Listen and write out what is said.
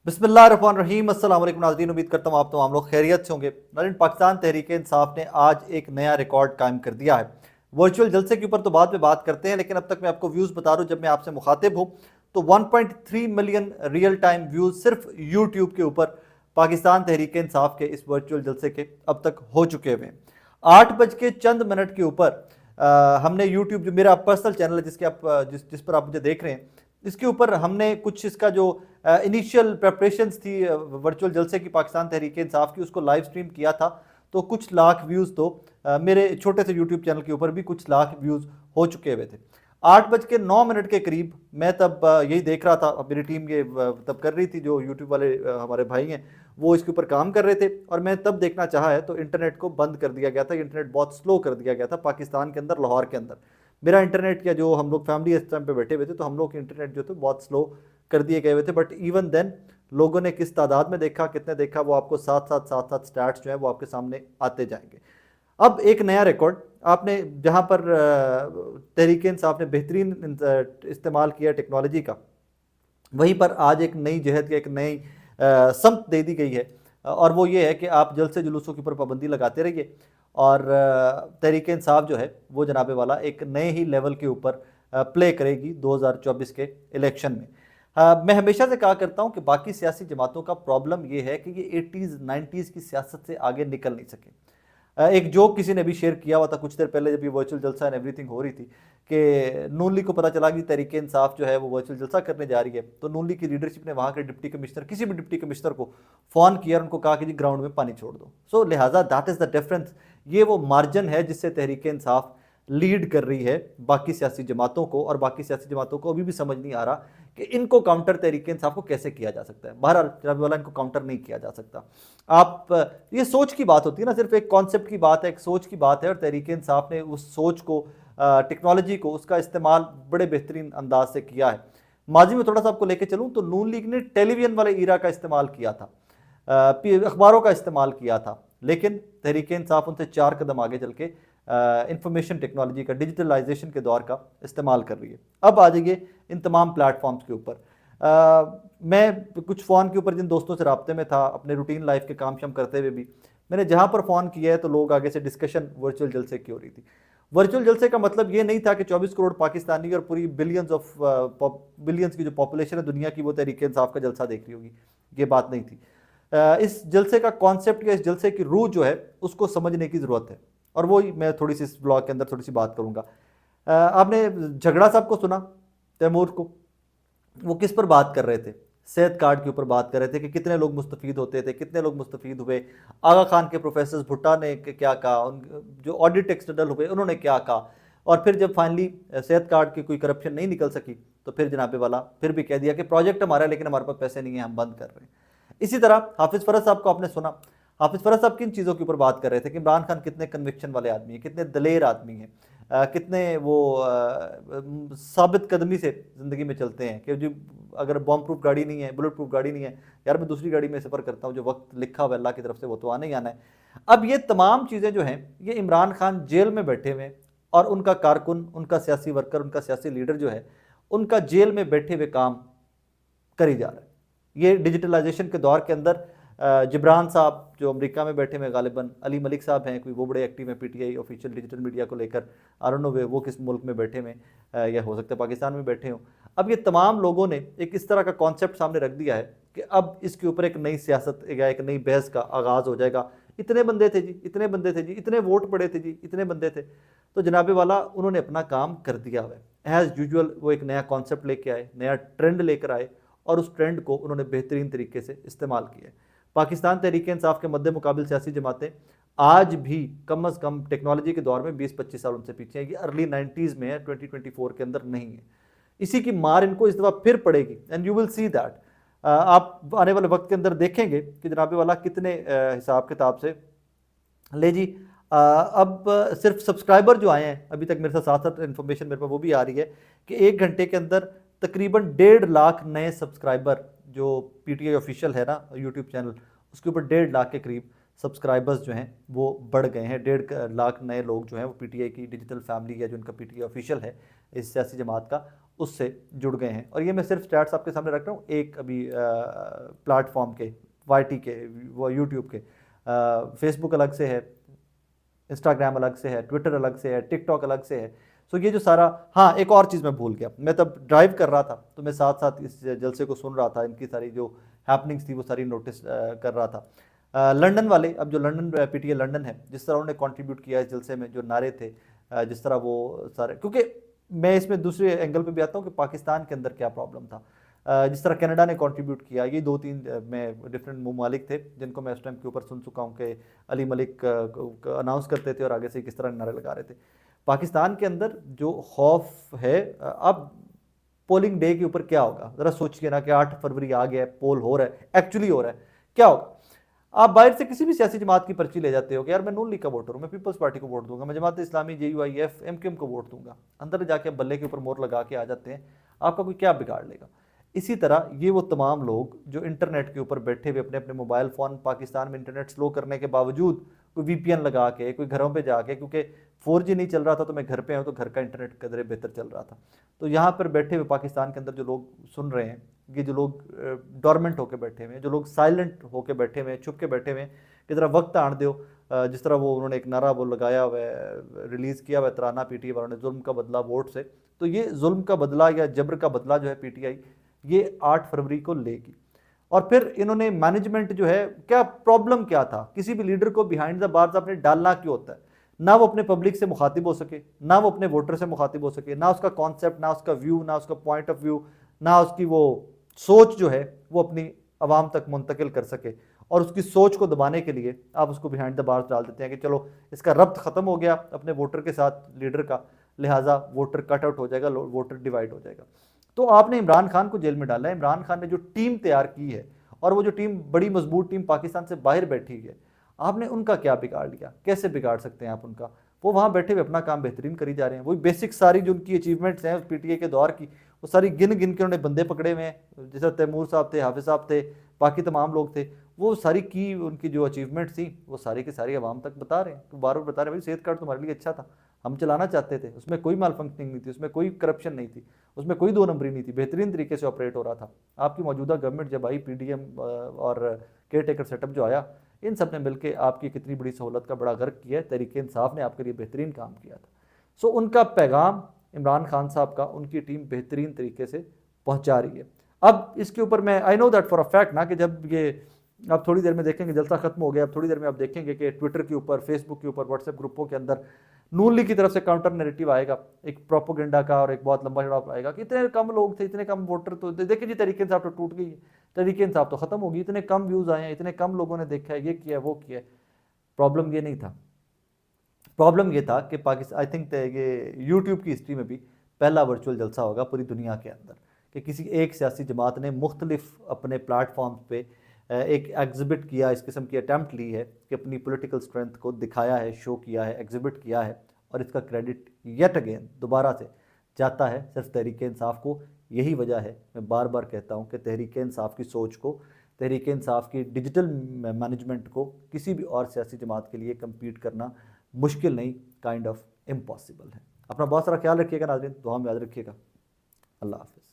बिस्मिल्लाहिर्रहमानिर्रहीम। अस्सलाम वालेकुम नाज़रीन, उम्मीद करता हूँ आप तमाम लोग खैरियत से होंगे। नाज़रीन, पाकिस्तान तहरीक इंसाफ ने आज एक नया रिकॉर्ड कायम कर दिया है। वर्चुअल जलसे के ऊपर तो बाद में बात करते हैं, लेकिन अब तक मैं आपको व्यूज़ बता दूँ, जब मैं आपसे मुखातिब हूँ तो 1.3 मिलियन रियल टाइम व्यूज़ सिर्फ यूट्यूब के ऊपर पाकिस्तान तहरीक इंसाफ के इस वर्चुअल जलसे के अब तक हो चुके हुए हैं। 8 बज के चंद मिनट के ऊपर हमने यूट्यूब, जो मेरा पर्सनल चैनल है जिसके आप जिस पर आप मुझे देख रहे हैं, इसके ऊपर हमने कुछ इसका जो इनिशियल प्रेपरेशंस थी वर्चुअल जलसे की पाकिस्तान तहरीक इंसाफ की, उसको लाइव स्ट्रीम किया था। तो कुछ लाख व्यूज़ तो मेरे छोटे से यूट्यूब चैनल के ऊपर भी कुछ लाख व्यूज़ हो चुके हुए थे। 8 बज के 9 मिनट के करीब मैं तब यही देख रहा था। अब मेरी टीम ये तब कर रही थी, जो यूट्यूब वाले हमारे भाई हैं वो इसके ऊपर काम कर रहे थे, और मैं तब देखना चाहा है तो इंटरनेट को बंद कर दिया गया था। इंटरनेट बहुत स्लो कर दिया गया था पाकिस्तान के अंदर, लाहौर के अंदर। मेरा इंटरनेट या जो हम लोग फैमिली इस टाइम पे बैठे हुए थे, तो हम लोग के इंटरनेट जो थे बहुत स्लो कर दिए गए हुए थे। बट इवन देन लोगों ने किस तादाद में देखा, कितने देखा, वो आपको साथ साथ स्टैट्स जो है वो आपके सामने आते जाएंगे। अब एक नया रिकॉर्ड आपने, जहां पर तहरीक इंसाफ ने बेहतरीन इस्तेमाल किया टेक्नोलॉजी का, वहीं पर आज एक नई जहत या एक नई समत दे दी गई है। और वो ये है कि आप जलसे जुलूसों के ऊपर पाबंदी लगाते रहिए, और तहरीक इंसाफ जो है वो जनाबे वाला एक नए ही लेवल के ऊपर प्ले करेगी 2024 के इलेक्शन में। मैं हमेशा से कहा करता हूँ कि बाकी सियासी जमातों का प्रॉब्लम ये है कि ये 80s 90s की सियासत से आगे निकल नहीं सके। एक जोक किसी ने भी शेयर किया हुआ था कुछ देर पहले, जब ये वर्चुअल जलसा एंड एवरीथिंग हो रही थी, कि नून लीग को पता चला कि तहरीक इंसाफ जो है वो वर्चुअल जलसा करने जा रही है, तो नून लीग की लीडरशिप ने वहाँ के डिप्टी कमिश्नर, किसी भी डिप्टी कमिश्नर को फ़ोन किया और उनको कहा कि जी ग्राउंड में पानी छोड़ दो। सो लिहाजा दैट इज़ द डिफरेंस। ये वो मार्जिन है जिससे तहरीक इंसाफ लीड कर रही है बाकी सियासी जमातों को, और बाकी सियासी जमातों को अभी भी समझ नहीं आ रहा कि इनको काउंटर तहरीक इंसाफ को कैसे किया जा सकता है। बहरहाल जनाब वाला, इनको काउंटर नहीं किया जा सकता। आप ये सोच की बात होती है ना, सिर्फ एक कॉन्सेप्ट की बात है, एक सोच की बात है, और तहरीक इंसाफ ने उस सोच को, टेक्नोलॉजी को, उसका इस्तेमाल बड़े बेहतरीन अंदाज से किया है। माजी में थोड़ा सा आपको लेके चलूँ तो नून लीग ने टेलीविजन वाले ईरा का इस्तेमाल किया था, अखबारों का इस्तेमाल किया था, लेकिन तहरीक इंसाफ उनसे 4 कदम आगे चल के इंफॉर्मेशन टेक्नोलॉजी का, डिजिटलाइजेशन के दौर का इस्तेमाल कर रही है। अब आ जाइए इन तमाम प्लेटफॉर्म्स के ऊपर। मैं कुछ फ़ोन के ऊपर जिन दोस्तों से रब्ते में था, अपने रूटीन लाइफ के काम शाम करते हुए भी, मैंने जहाँ पर फ़ोन किया है तो लोग आगे से डिस्कशन वर्चुअल जलसे की हो रही थी। वर्चुअल जलसे का मतलब ये नहीं था कि 24 करोड़ पाकिस्तानी और पूरी बिलियंस की जो पॉपुलेशन है दुनिया की, वो तहरीक इंसाफ का जलसा देख रही होगी। ये बात नहीं थी। इस जलसे का कॉन्सेप्ट या इस जलसे की रूह जो है उसको समझने की ज़रूरत है, और वो मैं थोड़ी सी इस ब्लॉग के अंदर थोड़ी सी बात करूँगा। आपने झगड़ा साहब को सुना, तैमूर को, वो किस पर बात कर रहे थे? सेहत कार्ड के ऊपर बात कर रहे थे कि कितने लोग मुस्तफ़ीद होते थे, कितने लोग मुस्तफ़ीद हुए। आगा खान के प्रोफेसर भुट्टा ने क्या कहा, उन जो ऑडिट एक्सटर्नल हुए उन्होंने क्या कहा, और फिर जब फाइनली सेहत कार्ड की कोई करप्शन नहीं निकल सकी, तो फिर जनाबे वाला फिर भी कह दिया कि प्रोजेक्ट हमारा है लेकिन हमारे पास पैसे नहीं है, हम बंद कर रहे हैं। इसी तरह हाफिज़ फ़रज साहब को आपने सुना। हाफिज़ फ़रज साहब किन चीज़ों के ऊपर बात कर रहे थे कि इमरान खान कितने कन्विक्शन वाले आदमी हैं, कितने दलेर आदमी हैं, कितने वो साबित कदमी से ज़िंदगी में चलते हैं, कि जो अगर बॉम्ब प्रूफ गाड़ी नहीं है, बुलेट प्रूफ गाड़ी नहीं है, यार मैं दूसरी गाड़ी में सफ़र करता हूँ, जो वक्त लिखा हुआ अल्लाह की तरफ से वो तो आना ही आना है। अब ये तमाम चीज़ें जो हैं, ये इमरान खान जेल में बैठे हुए, और उनका कारकुन, उनका सियासी वर्कर, उनका सियासी लीडर जो है, उनका जेल में बैठे हुए काम करी जा रहा है। ये डिजिटलाइजेशन के दौर के अंदर जिब्रान साहब जो अमेरिका में बैठे हुए, गालिबन अली मलिक साहब हैं, कोई वो बड़े एक्टिव हैं पीटीआई ऑफिशियल डिजिटल मीडिया को लेकर। आई डोंट नो वो किस मुल्क में बैठे हुए, या हो सकता है पाकिस्तान में बैठे हों। अब ये तमाम लोगों ने एक इस तरह का कॉन्सेप्ट सामने रख दिया है कि अब इसके ऊपर एक नई सियासत या एक नई बहस का आगाज़ हो जाएगा। इतने बंदे थे जी, इतने बंदे थे जी, इतने वोट पड़े थे जी, इतने बंदे थे। तो जनाबे वाला उन्होंने अपना काम कर दिया हुआ है। एज़ यूजुअल वो एक नया कॉन्सेप्ट लेके आए, नया ट्रेंड लेकर आए, और उस ट्रेंड को उन्होंने बेहतरीन तरीके से इस्तेमाल किया है। पाकिस्तान तहरीक इंसाफ के मद्दे मुकाबिल सियासी जमातें आज भी कम अज़ कम टेक्नोलॉजी के दौर में 20-25 साल उनसे पीछे है। ये अर्ली 90s में है, 2024 के अंदर नहीं है। इसी की मार इनको इस दफ़ा फिर पड़ेगी, and you will see that. आप आने वाले वक्त के अंदर देखेंगे कि जनाबे वाला कितने हिसाब किताब से ले जी। अब सिर्फ सब्सक्राइबर जो आए हैं अभी तक, मेरे साथ साथ इन्फॉर्मेशन मेरे पास वो भी आ रही है कि 1 घंटे के अंदर तकरीबन 1.5 लाख नए सब्सक्राइबर, जो पीटीआई ऑफिशियल है ना यूट्यूब चैनल, उसके ऊपर 1.5 लाख के करीब सब्सक्राइबर्स जो हैं वो बढ़ गए हैं। 1.5 लाख नए लोग जो हैं वो पीटीआई की डिजिटल फैमिली, या जो उनका पीटीआई ऑफिशियल है इस सियासी जमात का, उससे जुड़ गए हैं। और ये मैं सिर्फ स्टैट्स आपके सामने रख रहा हूँ एक अभी प्लेटफॉर्म के, वाईटी के, वो यूट्यूब के। फेसबुक अलग से है, इंस्टाग्राम अलग से है, ट्विटर अलग से है, टिकटॉक अलग से है। सो ये जो सारा, हाँ एक और चीज़ मैं भूल गया, मैं तब ड्राइव कर रहा था तो मैं साथ साथ इस जलसे को सुन रहा था, इनकी सारी जो हैपनिंग्स थी वो सारी नोटिस कर रहा था। लंदन वाले, अब जो लंदन पीटीए लंदन है, जिस तरह उन्होंने कंट्रीब्यूट किया इस जलसे में, जो नारे थे, जिस तरह वो सारे, क्योंकि मैं इसमें दूसरे एंगल पे भी आता हूँ कि पाकिस्तान के अंदर क्या प्रॉब्लम था। जिस तरह कनाडा ने कंट्रीब्यूट किया, ये 2-3 में डिफरेंट ममालिक थे जिनको मैं उस टाइम के ऊपर सुन चुका हूँ कि अली मलिक अनाउंस करते थे और आगे से किस तरह नारे लगा रहे थे। पाकिस्तान के अंदर जो खौफ है, अब पोलिंग डे के ऊपर क्या होगा ज़रा सोचिए ना, कि 8 फरवरी आ गया है, पोल हो रहा है, एक्चुअली हो रहा है, क्या होगा। आप बाहर से किसी भी सियासी जमात की पर्ची ले जाते हो कि यार मैं नून लीग का वोटर हूँ, मैं पीपल्स पार्टी को वोट दूंगा, मैं जमात इस्लामी, JUIF, MQM को वोट दूंगा, अंदर जाके बल्ले के ऊपर मोहर लगा के आ जाते हैं, आपका कोई क्या बिगाड़ लेगा। इसी तरह ये वो तमाम लोग जो इंटरनेट के ऊपर बैठे हुए अपने अपने मोबाइल फ़ोन, पाकिस्तान में इंटरनेट स्लो करने के बावजूद कोई VPN लगा के, कोई घरों पे जाके, क्योंकि 4G नहीं चल रहा था तो मैं घर पे हूँ तो घर का इंटरनेट कदरे बेहतर चल रहा था, तो यहाँ पर बैठे हुए पाकिस्तान के अंदर जो लोग सुन रहे हैं, ये जो लोग डोरमेंट होकर बैठे हुए हैं, जो लोग साइलेंट होकर बैठे हुए हैं, छुप के बैठे हुए हैं, कि ज़रा वक्त आन दो, जिस तरह वो उन्होंने एक नारा वो लगाया हुआ है, रिलीज़ किया हुआ है तराना PTI वालों ने, जुल्म का बदला वोट से। तो ये जुल्म का बदला या जबर का बदला जो है PTI ये 8 फरवरी को लेगी। और फिर इन्होंने मैनेजमेंट जो है, क्या प्रॉब्लम क्या था, किसी भी लीडर को बिहाइंड द बार्स आपने डालना क्यों होता है, ना वो अपने पब्लिक से मुखातिब हो सके, ना वो अपने वोटर से मुखातिब हो सके, ना उसका कॉन्सेप्ट, ना उसका व्यू, ना उसका पॉइंट ऑफ व्यू, ना उसकी वो सोच जो है वो अपनी आवाम तक मुंतकिल कर सके। और उसकी सोच को दबाने के लिए आप उसको बिहाइंड द बार्स डाल देते हैं कि चलो इसका रब्त ख़त्म हो गया अपने वोटर के साथ लीडर का, लिहाजा वोटर कट आउट हो जाएगा, वोटर डिवाइड हो जाएगा। तो आपने इमरान खान को जेल में डाला है। इमरान खान ने जो टीम तैयार की है, और वो जो टीम बड़ी मजबूत टीम पाकिस्तान से बाहर बैठी है, आपने उनका क्या बिगाड़ लिया, कैसे बिगाड़ सकते हैं आप उनका। वो वहाँ बैठे हुए अपना काम बेहतरीन करी जा रहे हैं, वही बेसिक सारी जो उनकी अचीवमेंट्स हैं PTI के दौर की, वो सारी गिन गिन के उन्होंने बंदे पकड़े हुए हैं, जैसे तैमूर साहब थे, हाफिज साहब थे, बाकी तमाम लोग थे, वो सारी की उनकी जो अचीवमेंट्स थी वो सारी की सारी आवाम तक बता रहे हैं, बार बार बता रहे हैं भाई सेहत कार्ड तुम्हारे लिए अच्छा था, हम चलाना चाहते थे, उसमें कोई माल फंक्शनिंग नहीं थी, उसमें कोई करप्शन नहीं थी, उसमें कोई 2 नंबरी नहीं थी, बेहतरीन तरीके से ऑपरेट हो रहा था। आपकी मौजूदा गवर्नमेंट जब आई, PDM और केयर टेकर सेटअप जो आया, इन सब ने मिलकर आपकी कितनी बड़ी सहूलत का बड़ा गर्क किया है। तहरीक इंसाफ ने आपके लिए बेहतरीन काम किया था। सो उनका पैगाम इमरान खान साहब का उनकी टीम बेहतरीन तरीके से पहुंचा रही है। अब इसके ऊपर मैं I know that for a fact ना, कि जब ये आप थोड़ी देर में देखेंगे, जलसा खत्म हो गया, अब थोड़ी देर में आप देखेंगे कि ट्विटर के ऊपर, फेसबुक के ऊपर, व्हाट्सएप ग्रुपों के अंदर नून लीग की तरफ से काउंटर नैरेटिव आएगा, एक प्रोपोगेंडा का, और एक बहुत लंबा चौड़ा आएगा कि इतने कम लोग थे, इतने कम वोटर, तो देखिए जी तहरीक इंसाफ तो टूट गई है, तहरीक इंसाफ तो खत्म होगी, इतने कम व्यूज आए हैं, इतने कम लोगों ने देखा है, ये किया वो किया। प्रॉब्लम ये नहीं था, प्रॉब्लम ये था कि पाकिस्तान, आई थिंक ये यूट्यूब की हिस्ट्री में भी पहला वर्चुअल जलसा होगा पूरी दुनिया के अंदर, कि किसी एक सियासी जमात ने मुख्तलिफ अपने प्लेटफॉर्म्स पे एक एग्जिबिट किया, इस किस्म की अटैम्प्ट ली है कि अपनी पॉलिटिकल स्ट्रेंथ को दिखाया है, शो किया है, एग्जिबिट किया है, और इसका क्रेडिट येट अगेन दोबारा से जाता है सिर्फ तहरीक इंसाफ को। यही वजह है, मैं बार बार कहता हूँ कि तहरीक इंसाफ की सोच को, तहरीक इंसाफ की डिजिटल मैनेजमेंट को किसी भी और सियासी जमात के लिए कम्पीट करना मुश्किल नहीं, काइंड ऑफ इम्पॉसिबल है। अपना बहुत सारा ख्याल रखिएगा नाज़रीन, दुआ में याद रखिएगा। अल्लाह हाफ़िज़।